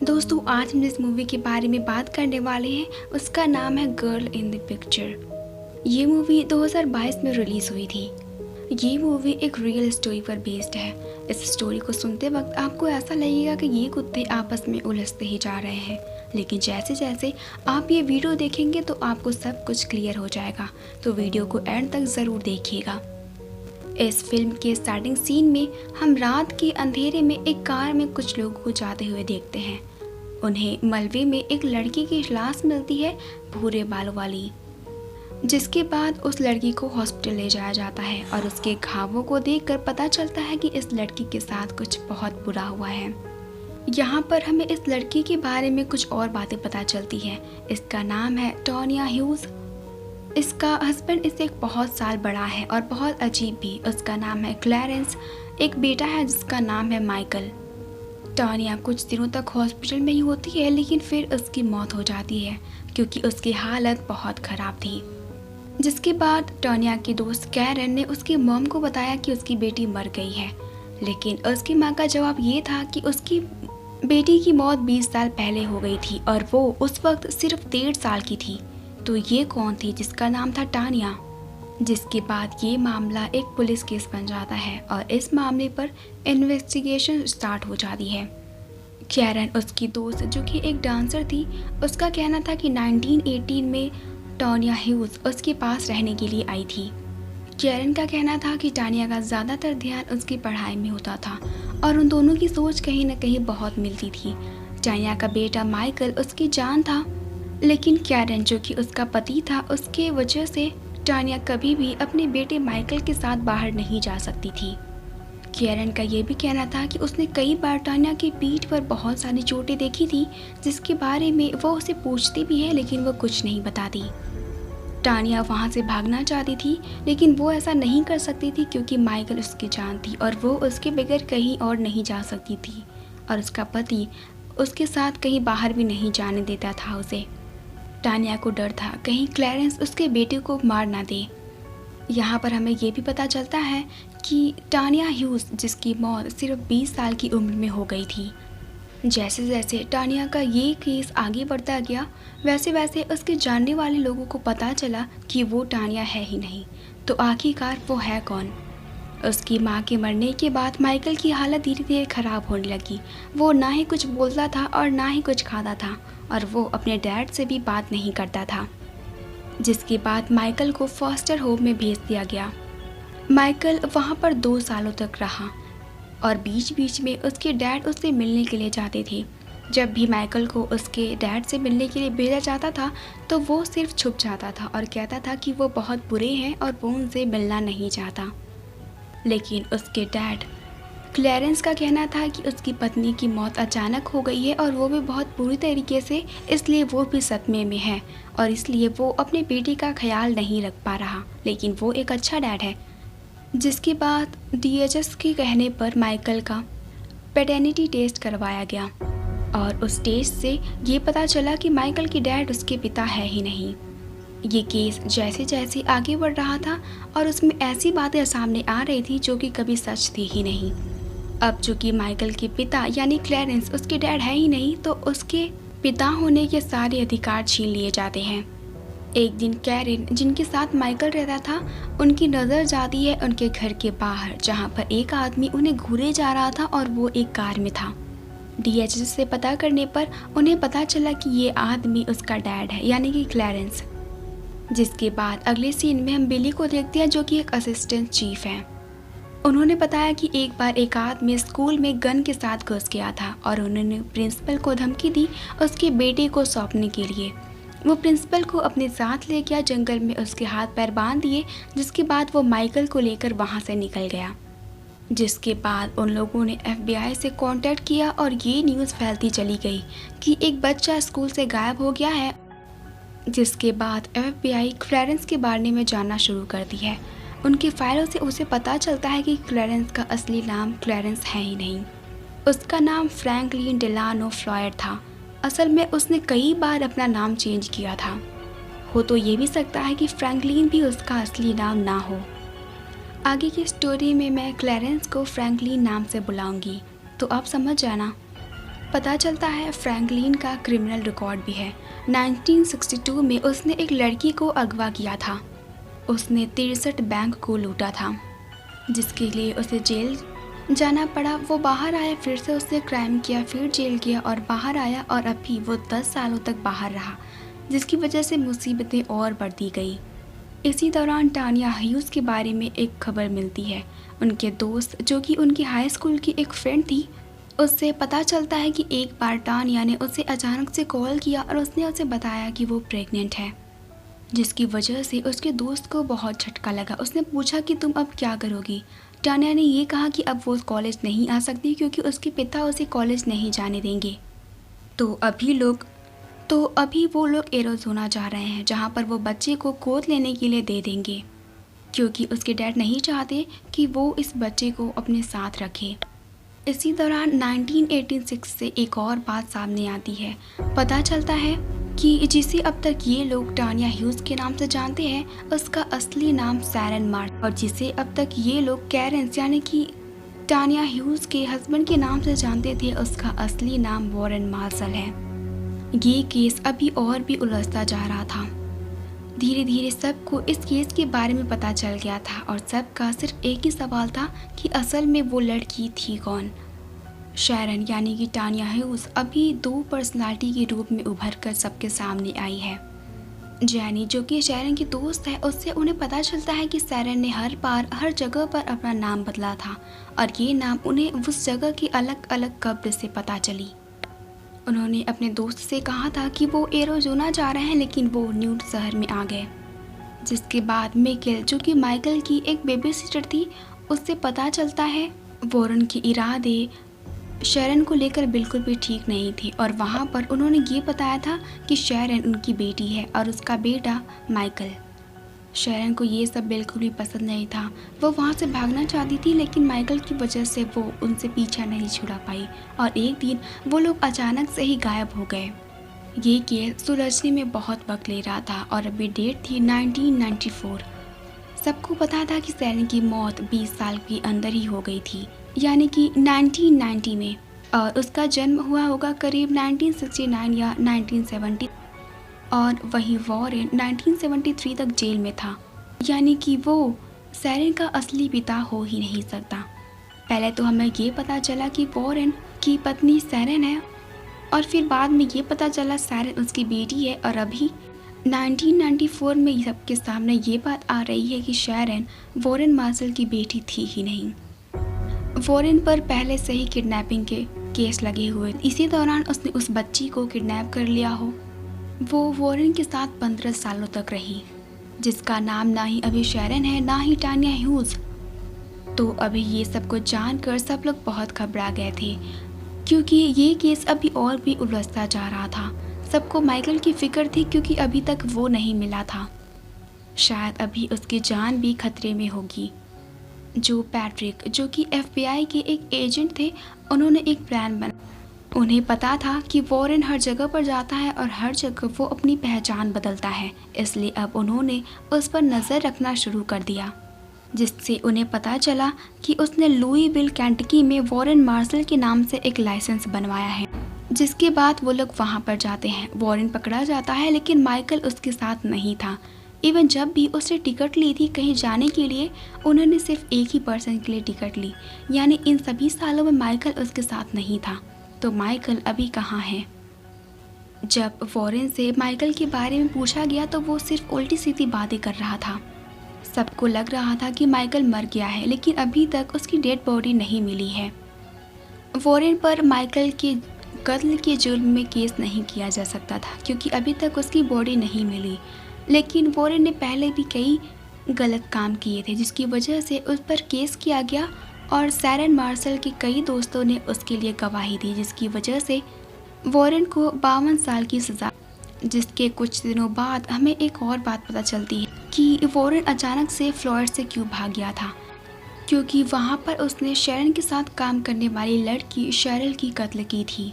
दोस्तों, आज हम जिस मूवी के बारे में बात करने वाले हैं उसका नाम है गर्ल इन द पिक्चर। ये मूवी 2022 में रिलीज़ हुई थी। ये मूवी एक रियल स्टोरी पर बेस्ड है। इस स्टोरी को सुनते वक्त आपको ऐसा लगेगा कि ये कुत्ते आपस में उलझते ही जा रहे हैं, लेकिन जैसे जैसे आप ये वीडियो देखेंगे तो आपको सब कुछ क्लियर हो जाएगा। तो वीडियो को एंड तक ज़रूर देखिएगा। इस फिल्म के स्टार्टिंग सीन में हम रात के अंधेरे में एक कार में कुछ लोगों को जाते हुए देखते हैं। उन्हें मलबे में एक लड़की की लाश मिलती है, भूरे बालों वाली। जिसके बाद उस लड़की को हॉस्पिटल ले जाया जाता है और उसके घावों को देखकर पता चलता है कि इस लड़की के साथ कुछ बहुत बुरा हुआ है। यहाँ पर हमें इस लड़की के बारे में कुछ और बातें पता चलती हैं। इसका नाम है टोनिया ह्यूज। इसका हस्बैंड इससे बहुत साल बड़ा है और बहुत अजीब भी। उसका नाम है क्लैरेंस। एक बेटा है जिसका नाम है माइकल। टोनिया कुछ दिनों तक हॉस्पिटल में ही होती है, लेकिन फिर उसकी मौत हो जाती है क्योंकि उसकी हालत बहुत ख़राब थी। जिसके बाद टोनिया की दोस्त कैरन ने उसकी मॉम को बताया कि उसकी बेटी मर गई है, लेकिन उसकी माँ का जवाब ये था कि उसकी बेटी की मौत 20 साल पहले हो गई थी और वो उस वक्त सिर्फ 1.5 साल की थी। तो ये कौन थी जिसका नाम था टानिया? जिसके बाद ये मामला एक पुलिस केस बन जाता है और इस मामले पर इन्वेस्टिगेशन स्टार्ट हो जाती है। कैरन, उसकी दोस्त जो कि एक डांसर थी, उसका कहना था कि 1918 में टोनिया ह्यूज उसके पास रहने के लिए आई थी। कैरन का कहना था कि टानिया का ज़्यादातर ध्यान उसकी पढ़ाई में होता था और उन दोनों की सोच कहीं न कहीं बहुत मिलती थी। टानिया का बेटा माइकल उसकी जान था, लेकिन कैरन जो कि उसका पति था, उसके वजह से टानिया कभी भी अपने बेटे माइकल के साथ बाहर नहीं जा सकती थी। कैरन का ये भी कहना था कि उसने कई बार टानिया की पीठ पर बहुत सारी चोटें देखी थी, जिसके बारे में वो उसे पूछती भी है, लेकिन वो कुछ नहीं बताती। टानिया वहाँ से भागना चाहती थी, लेकिन वो ऐसा नहीं कर सकती थी क्योंकि माइकल उसकी जान थी और वो उसके बगैर कहीं और नहीं जा सकती थी और उसका पति उसके साथ कहीं बाहर भी नहीं जाने देता था उसे। टानिया को डर था कहीं क्लैरेंस उसके बेटे को मार ना दे। यहाँ पर हमें ये भी पता चलता है कि टानिया ह्यूज जिसकी मौत सिर्फ 20 साल की उम्र में हो गई थी। जैसे जैसे टानिया का ये केस आगे बढ़ता गया, वैसे वैसे उसके जानने वाले लोगों को पता चला कि वो टानिया है ही नहीं। तो आखिरकार वो है कौन? उसकी माँ के मरने के बाद माइकल की हालत धीरे धीरे ख़राब होने लगी। वो ना ही कुछ बोलता था और ना ही कुछ खाता था और वो अपने डैड से भी बात नहीं करता था। जिसके बाद माइकल को फॉस्टर होम में भेज दिया गया। माइकल वहाँ पर 2 सालों तक रहा और बीच बीच में उसके डैड उससे मिलने के लिए जाते थे। जब भी माइकल को उसके डैड से मिलने के लिए भेजा जाता था तो वो सिर्फ छुप जाता था और कहता था कि वो बहुत बुरे हैं और वो उनसे मिलना नहीं चाहता। लेकिन उसके डैड क्लैरेंस का कहना था कि उसकी पत्नी की मौत अचानक हो गई है और वो भी बहुत बुरी तरीके से, इसलिए वो भी सदमे में है और इसलिए वो अपने बेटे का ख्याल नहीं रख पा रहा, लेकिन वो एक अच्छा डैड है। जिसके बाद डीएचएस के कहने पर माइकल का पैटर्निटी टेस्ट करवाया गया और उस टेस्ट से ये पता चला कि माइकल की डैड उसके पिता है ही नहीं। ये केस जैसे जैसे आगे बढ़ रहा था और उसमें ऐसी बातें सामने आ रही थी जो कि कभी सच थी ही नहीं। अब चूँकि माइकल के पिता यानी क्लैरेंस उसके डैड है ही नहीं, तो उसके पिता होने के सारे अधिकार छीन लिए जाते हैं। एक दिन कैरन, जिनके साथ माइकल रहता था, उनकी नज़र जाती है उनके घर के बाहर, जहाँ पर एक आदमी उन्हें घूरे जा रहा था और वो एक कार में था। डीएचएस से पता करने पर उन्हें पता चला कि ये आदमी उसका डैड है यानी कि क्लैरेंस। जिसके बाद अगले सीन में हम बिली को देखते हैं जो कि एक असिस्टेंट चीफ है। उन्होंने बताया कि एक बार एक आदमी स्कूल में गन के साथ घुस गया था और उन्होंने प्रिंसिपल को धमकी दी उसके बेटे को सौंपने के लिए। वो प्रिंसिपल को अपने साथ ले गया, जंगल में उसके हाथ पैर बांध दिए, जिसके बाद वो माइकल को लेकर वहाँ से निकल गया। जिसके बाद उन लोगों ने FBI से कांटेक्ट किया और ये न्यूज़ फैलती चली गई कि एक बच्चा स्कूल से गायब हो गया है। जिसके बाद FBI क्लैरेंस के बारे में जानना शुरू करती है। उनकी फाइलों से उसे पता चलता है कि क्लैरेंस का असली नाम क्लैरेंस है ही नहीं। उसका नाम फ्रैंकलिन डेलानो फ्लॉयड था। असल में उसने कई बार अपना नाम चेंज किया था। हो तो ये भी सकता है कि फ्रैंकलिन भी उसका असली नाम ना हो। आगे की स्टोरी में मैं क्लैरेंस को फ्रैंकलिन नाम से बुलाऊंगी, तो आप समझ जाना। पता चलता है फ्रैंकलिन का क्रिमिनल रिकॉर्ड भी है। 1962 में उसने एक लड़की को अगवा किया था। उसने 63 बैंक को लूटा था, जिसके लिए उसे जेल जाना पड़ा। वो बाहर आया, फिर से उसने क्राइम किया, फिर जेल गया और बाहर आया, और अभी वो 10 सालों तक बाहर रहा, जिसकी वजह से मुसीबतें और बढ़ती गई। इसी दौरान टानिया ह्यूज के बारे में एक खबर मिलती है। उनके दोस्त, जो कि उनकी हाई स्कूल की एक फ्रेंड थी, उससे पता चलता है कि एक बार टानिया ने उसे अचानक से कॉल किया और उसने उसे बताया कि वो प्रेग्नेंट है, जिसकी वजह से उसके दोस्त को बहुत झटका लगा। उसने पूछा कि तुम अब क्या करोगी। टानिया ने ये कहा कि अब वो कॉलेज नहीं आ सकती क्योंकि उसके पिता उसे कॉलेज नहीं जाने देंगे। तो अभी वो लोग एरिज़ोना जा रहे हैं, जहाँ पर वो बच्चे को गोद लेने के लिए दे देंगे, क्योंकि उसके डैड नहीं चाहते कि वो इस बच्चे को अपने साथ रखे। इसी दौरान 1986 से एक और बात सामने आती है। पता चलता है कि जिसे अब तक ये लोग टानिया ह्यूज के नाम से जानते हैं, उसका असली नाम सैरन मार्स, और जिसे अब तक ये लोग कैरेंस यानी कि टानिया ह्यूज के हस्बैंड के नाम से जानते थे, उसका असली नाम वॉरेन मार्शल है। ये केस अभी और भी उलझता जा रहा था। धीरे धीरे सबको इस केस के बारे में पता चल गया था, और सबका सिर्फ एक ही सवाल था कि असल में वो लड़की थी कौन। शैरन यानी कि टानिया ह्यूज अभी 2 पर्सनालिटी के रूप में उभर कर सबके सामने आई है। जैनी, जो कि शैरन की दोस्त है, उससे उन्हें पता चलता है कि शैरन ने हर बार हर जगह पर अपना नाम बदला था, और ये नाम उन्हें उस जगह की अलग अलग कब्र से पता चली। उन्होंने अपने दोस्त से कहा था कि वो एरिज़ोना जा रहे हैं, लेकिन वो न्यूट शहर में आ गए। जिसके बाद मिकेल, जो कि माइकल की एक बेबी सिस्टर थी, उससे पता चलता है वॉरेन के इरादे शैरन को लेकर बिल्कुल भी ठीक नहीं थे, और वहाँ पर उन्होंने ये बताया था कि शैरन उनकी बेटी है और उसका बेटा माइकल। शैरन को ये सब बिल्कुल भी पसंद नहीं था। वो वहाँ से भागना चाहती थी, लेकिन माइकल की वजह से वो उनसे पीछा नहीं छुड़ा पाई, और एक दिन वो लोग अचानक से ही गायब हो गए। ये केस सुलझने में बहुत वक्त ले रहा था, और अभी डेट थी 1994। सबको पता था कि शैरन की मौत 20 साल के अंदर ही हो गई थी, यानी कि 1990 में, और उसका जन्म हुआ होगा करीब 1969 या 1970, और वही वॉरेन 1973 तक जेल में था, यानी कि वो शैरन का असली पिता हो ही नहीं सकता। पहले तो हमें ये पता चला कि वॉरेन की पत्नी शैरन है, और फिर बाद में ये पता चला शैरन उसकी बेटी है, और अभी 1994 में सबके सामने ये बात आ रही है कि शैरन वॉरेन मार्शल की बेटी थी ही नहीं। वॉरेन पर पहले से ही किडनैपिंग के केस लगे हुए, इसी दौरान उसने उस बच्ची को किडनैप कर लिया हो। वो वॉरेन के साथ 15 सालों तक रही, जिसका नाम ना ही अभी शैरन है, ना ही टानिया ह्यूज। तो अभी ये सब कुछ जानकर सब लोग बहुत घबरा गए थे, क्योंकि ये केस अभी और भी उलझता जा रहा था। सबको माइकल की फिक्र थी, क्योंकि अभी तक वो नहीं मिला था। शायद अभी उसकी जान भी खतरे में होगी। जो पैट्रिक, जो कि FBI के एक एजेंट थे, उन्होंने एक प्लान बना। उन्हें पता था कि वॉरेन हर जगह पर जाता है और हर जगह वो अपनी पहचान बदलता है, इसलिए अब उन्होंने उस पर नज़र रखना शुरू कर दिया, जिससे उन्हें पता चला कि उसने लुईविल, केंटकी में वॉरेन मार्शल के नाम से एक लाइसेंस बनवाया है। जिसके बाद वो लोग वहाँ पर जाते हैं। वॉरेन पकड़ा जाता है, लेकिन माइकल उसके साथ नहीं था। इवन जब भी उसने टिकट ली थी कहीं जाने के लिए, उन्होंने सिर्फ एक ही पर्सन के लिए टिकट ली, यानी इन सभी सालों में माइकल उसके साथ नहीं था। तो माइकल अभी कहाँ है? जब वॉरेन से माइकल के बारे में पूछा गया तो वो सिर्फ उल्टी सीधी बातें कर रहा था। सबको लग रहा था कि माइकल मर गया है, लेकिन अभी तक उसकी डेड बॉडी नहीं मिली है। वॉरेन पर माइकल के कत्ल के जुर्म में केस नहीं किया जा सकता था, क्योंकि अभी तक उसकी बॉडी नहीं मिली। लेकिन वॉरेन ने पहले भी कई गलत काम किए थे, जिसकी वजह से उस पर केस किया गया, और शैरन मार्शल के कई दोस्तों ने उसके लिए गवाही दी, जिसकी वजह से वॉरेन को 52 साल की सज़ा। जिसके कुछ दिनों बाद हमें एक और बात पता चलती है कि वॉरेन अचानक से फ्लोरिडा से क्यों भाग गया था, क्योंकि वहाँ पर उसने शैरन के साथ काम करने वाली लड़की शेरिल की कत्ल की थी।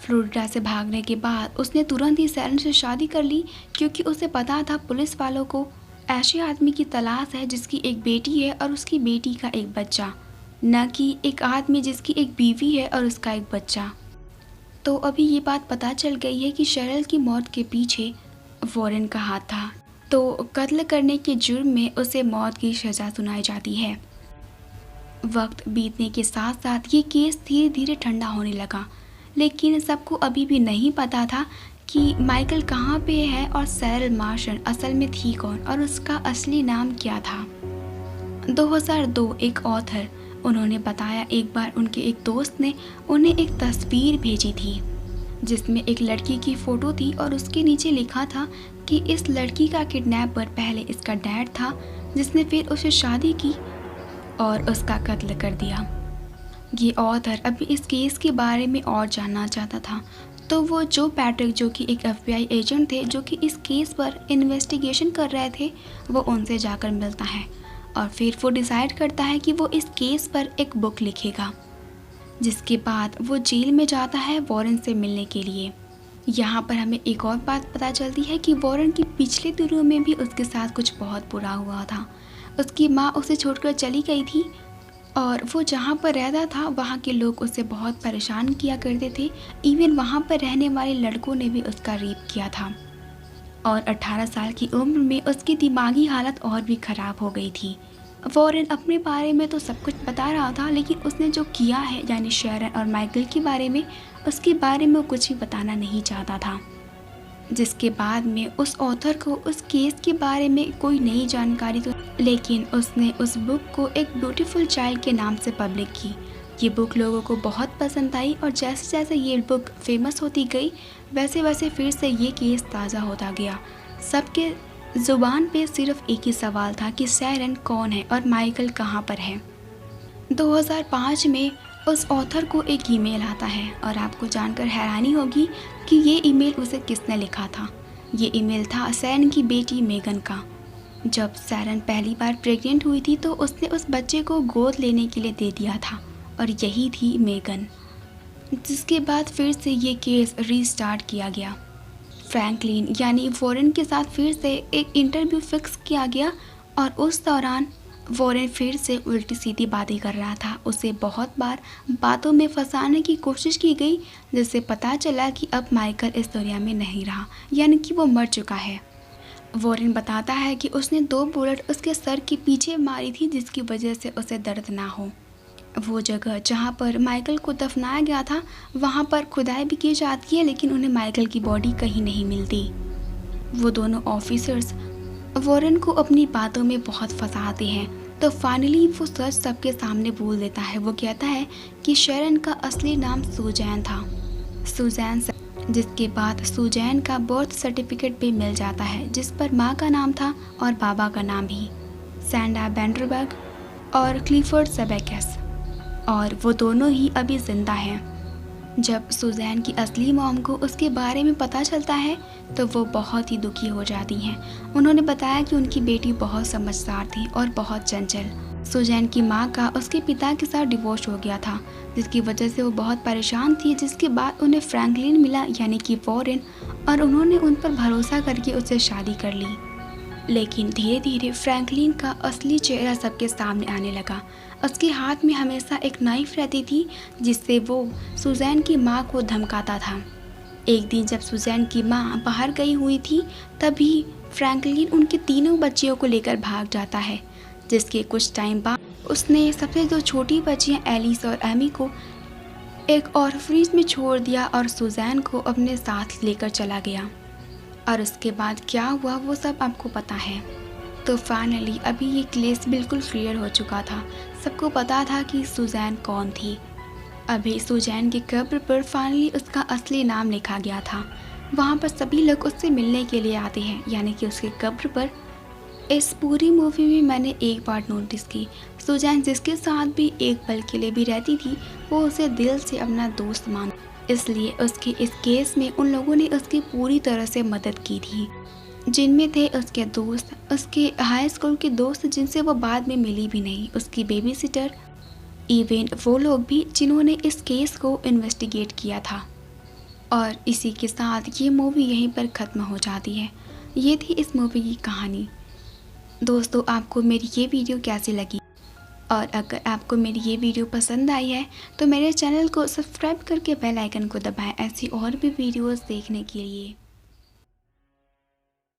फ्लोरिडा से भागने के बाद उसने तुरंत ही शैरन से शादी कर ली, क्योंकि उसे पता था पुलिस वालों को ऐसे आदमी की तलाश है जिसकी एक बेटी है और उसकी बेटी का एक बच्चा, न कि एक आदमी जिसकी एक बीवी है और उसका एक बच्चा। तो अभी ये बात पता चल गई है कि शेरिल की मौत के पीछे वॉरेन का हाथ था, तो कत्ल करने के जुर्म में उसे मौत की सज़ा सुनाई जाती है। वक्त बीतने के साथ साथ ये केस धीरे धीरे ठंडा होने लगा, लेकिन सबको अभी भी नहीं पता था कि माइकल कहाँ पे है और शेरिल मार्शन असल में थी कौन और उसका असली नाम क्या था। 2002 एक ऑथर, उन्होंने बताया एक बार उनके एक दोस्त ने उन्हें एक तस्वीर भेजी थी जिसमें एक लड़की की फ़ोटो थी और उसके नीचे लिखा था कि इस लड़की का किडनैपर पहले इसका डैड था, जिसने फिर उसे शादी की और उसका कत्ल कर दिया। ये ऑथर अभी इस केस के बारे में और जानना चाहता था, तो वो जो पैट्रिक, जो कि एक FBI एजेंट थे जो कि इस केस पर इन्वेस्टिगेशन कर रहे थे, वो उनसे जाकर मिलता है और फिर वो डिसाइड करता है कि वो इस केस पर एक बुक लिखेगा। जिसके बाद वो जेल में जाता है वॉरेन से मिलने के लिए। यहाँ पर हमें एक और बात पता चलती है कि वॉरेन की पिछले दिनों में भी उसके साथ कुछ बहुत बुरा हुआ था। उसकी माँ उसे छोड़कर चली गई थी और वो जहाँ पर रहता था वहाँ के लोग उसे बहुत परेशान किया करते थे। इवन वहाँ पर रहने वाले लड़कों ने भी उसका रेप किया था और 18 साल की उम्र में उसकी दिमागी हालत और भी ख़राब हो गई थी। वॉरेन अपने बारे में तो सब कुछ बता रहा था, लेकिन उसने जो किया है यानी शेरन और माइकल के बारे में, उसके बारे में वो कुछ भी बताना नहीं चाहता था। जिसके बाद में उस ऑथर को उस केस के बारे में कोई नई जानकारी तो, लेकिन उसने उस बुक को एक ब्यूटीफुल चाइल्ड के नाम से पब्लिक की। ये बुक लोगों को बहुत पसंद आई और जैसे जैसे ये बुक फेमस होती गई वैसे वैसे फिर से ये केस ताज़ा होता गया। सबके ज़ुबान पे सिर्फ एक ही सवाल था कि शेरन कौन है और माइकल कहाँ पर है। 2005 में उस ऑथर को एक ईमेल आता है और आपको जानकर हैरानी होगी कि ये ईमेल उसे किसने लिखा था। ये ईमेल था शेरन की बेटी मेगन का। जब शेरन पहली बार प्रेग्नेंट हुई थी तो उसने उस बच्चे को गोद लेने के लिए दे दिया था और यही थी मेगन। जिसके बाद फिर से ये केस रीस्टार्ट किया गया। फ्रैंकलिन यानी वॉरेन के साथ फिर से एक इंटरव्यू फिक्स किया गया और उस दौरान वॉरेन फिर से उल्टी सीधी बातें कर रहा था। उसे बहुत बार बातों में फंसाने की कोशिश की गई, जिससे पता चला कि अब माइकल इस दुनिया में नहीं रहा, यानी कि वो मर चुका है। वॉरेन बताता है कि उसने 2 बुलेट उसके सर के पीछे मारी थी जिसकी वजह से उसे दर्द ना हो। वो जगह जहाँ पर माइकल को दफनाया गया था वहाँ पर खुदाई भी की जाती है, लेकिन उन्हें माइकल की बॉडी कहीं नहीं मिलती। वो दोनों ऑफिसर्स वॉरेन को अपनी बातों में बहुत फंसाते हैं, तो फाइनली वो सच सबके सामने बोल देता है। वो कहता है कि शेरन का असली नाम सुजैन था, सुजैन। जिसके बाद सुजैन का बर्थ सर्टिफिकेट भी मिल जाता है जिस पर माँ का नाम था और बाबा का नाम भी, सैंडा वेंडरबर्ग और क्लिफर्ड सेबेकस, और वो दोनों ही अभी जिंदा हैं। जब सुजैन की असली मॉम को उसके बारे में पता चलता है तो वो बहुत ही दुखी हो जाती हैं। उन्होंने बताया कि उनकी बेटी बहुत समझदार थी और बहुत चंचल। सुजैन की माँ का उसके पिता के साथ डिवोर्स हो गया था, जिसकी वजह से वो बहुत परेशान थी। जिसके बाद उन्हें फ्रैंकलिन मिला यानी कि वॉरेन, और उन्होंने उन पर भरोसा करके उससे शादी कर ली। लेकिन धीरे धीरे फ्रैंकलिन का असली चेहरा सबके सामने आने लगा। उसके हाथ में हमेशा एक नाइफ रहती थी जिससे वो सुजैन की माँ को धमकाता था। एक दिन जब सुजैन की माँ बाहर गई हुई थी तभी फ्रैंकलिन उनके तीनों बच्चियों को लेकर भाग जाता है। जिसके कुछ टाइम बाद उसने सबसे 2 छोटी बच्चियाँ एलिस और एमी को एक ऑर्फनेज में छोड़ दिया और सुजैन को अपने साथ लेकर चला गया। और उसके बाद क्या हुआ वो सब आपको पता है। तो फाइनली अभी ये केस बिल्कुल क्लियर हो चुका था। सबको पता था कि सुजैन कौन थी। अभी सुजैन की कब्र पर फाइनली उसका असली नाम लिखा गया था। वहाँ पर सभी लोग उससे मिलने के लिए आते हैं, यानी कि उसकी कब्र पर। इस पूरी मूवी में मैंने एक बात नोटिस की, सुजैन जिसके साथ भी एक पल के लिए भी रहती थी वो उसे दिल से अपना दोस्त मान, इसलिए उसके इस केस में उन लोगों ने उसकी पूरी तरह से मदद की थी, जिनमें थे उसके दोस्त, उसके हाई स्कूल के दोस्त जिनसे वो बाद में मिली भी नहीं, उसकी बेबी सिटर, इवन वो लोग भी जिन्होंने इस केस को इन्वेस्टिगेट किया था। और इसी के साथ ये मूवी यहीं पर ख़त्म हो जाती है। ये थी इस मूवी की कहानी। दोस्तों, आपको मेरी ये वीडियो कैसी लगी और अगर आपको मेरी ये वीडियो पसंद आई है तो मेरे चैनल को सब्सक्राइब करके बेल आइकन को दबाएं ऐसी और भी वीडियोस देखने के लिए।